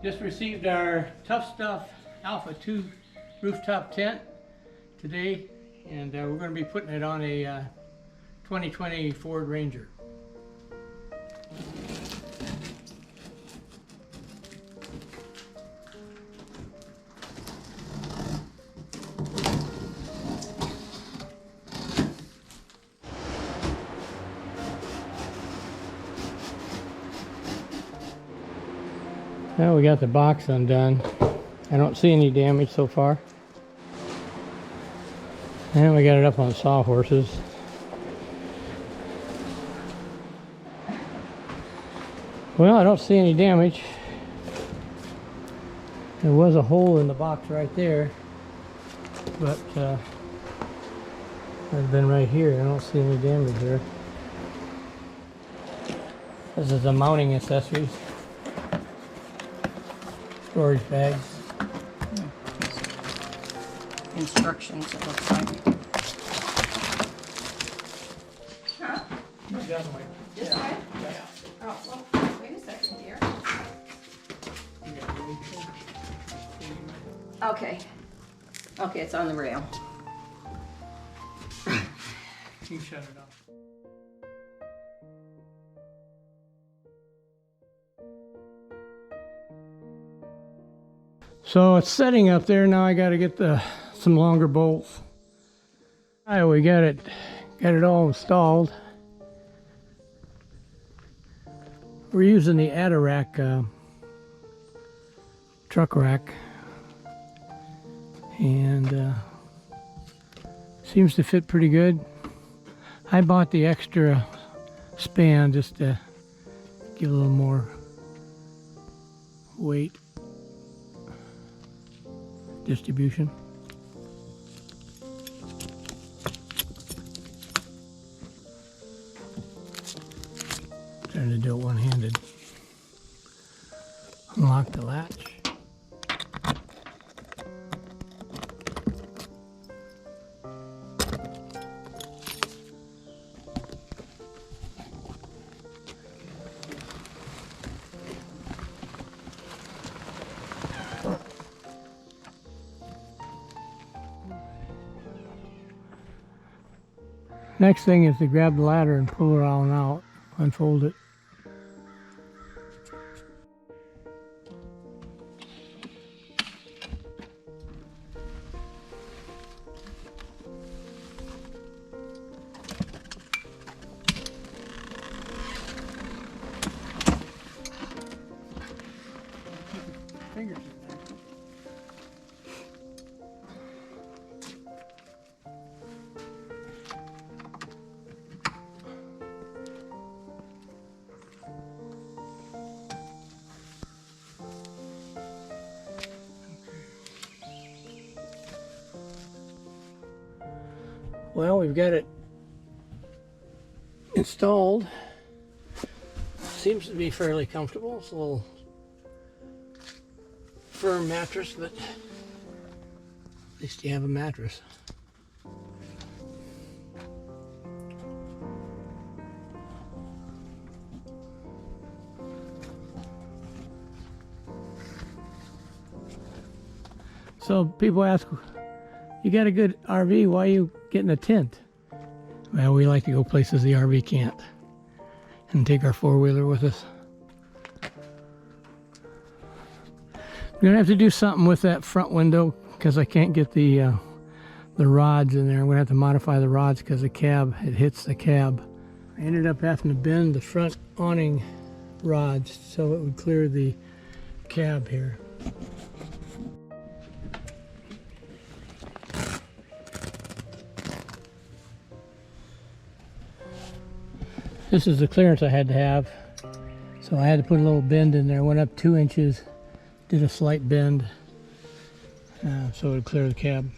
Just received our Tuff Alpha 2 rooftop tent today, and we're going to be putting it on a 2020 Ford Ranger. Now we got the box undone. I don't see any damage so far. And we got it up on sawhorses. Well, I don't see any damage. There was a hole in the box right there, but it's been right here. I don't see any damage there. This is the mounting accessories. Storage bags. Instructions, it looks like. Huh? This way? Yeah. Oh, well, wait a second, dear. Okay. Okay, it's on the rail. You shut it off. So it's setting up there. Now I got to get some longer bolts. All right, we got it all installed. We're using the ADARAC truck rack, and seems to fit pretty good. I bought the extra span just to give a little more weight distribution. Trying to do it one-handed. Unlock the latch. Next thing is to grab the ladder and pull it all out, unfold it. Fingers in there. Well, we've got it installed. Seems to be fairly comfortable. It's a little firm mattress, but at least you have a mattress. So people ask, you got a good RV, why are you getting a tent? Well, we like to go places the RV can't, and take our four-wheeler with us. We're gonna have to do something with that front window because I can't get the rods in there. I'm gonna have to modify the rods because the cab, it hits the cab. I ended up having to bend the front awning rods so it would clear the cab here. This is the clearance I had to have, so I had to put a little bend in there. Went up 2 inches, did a slight bend, so it would clear the cab.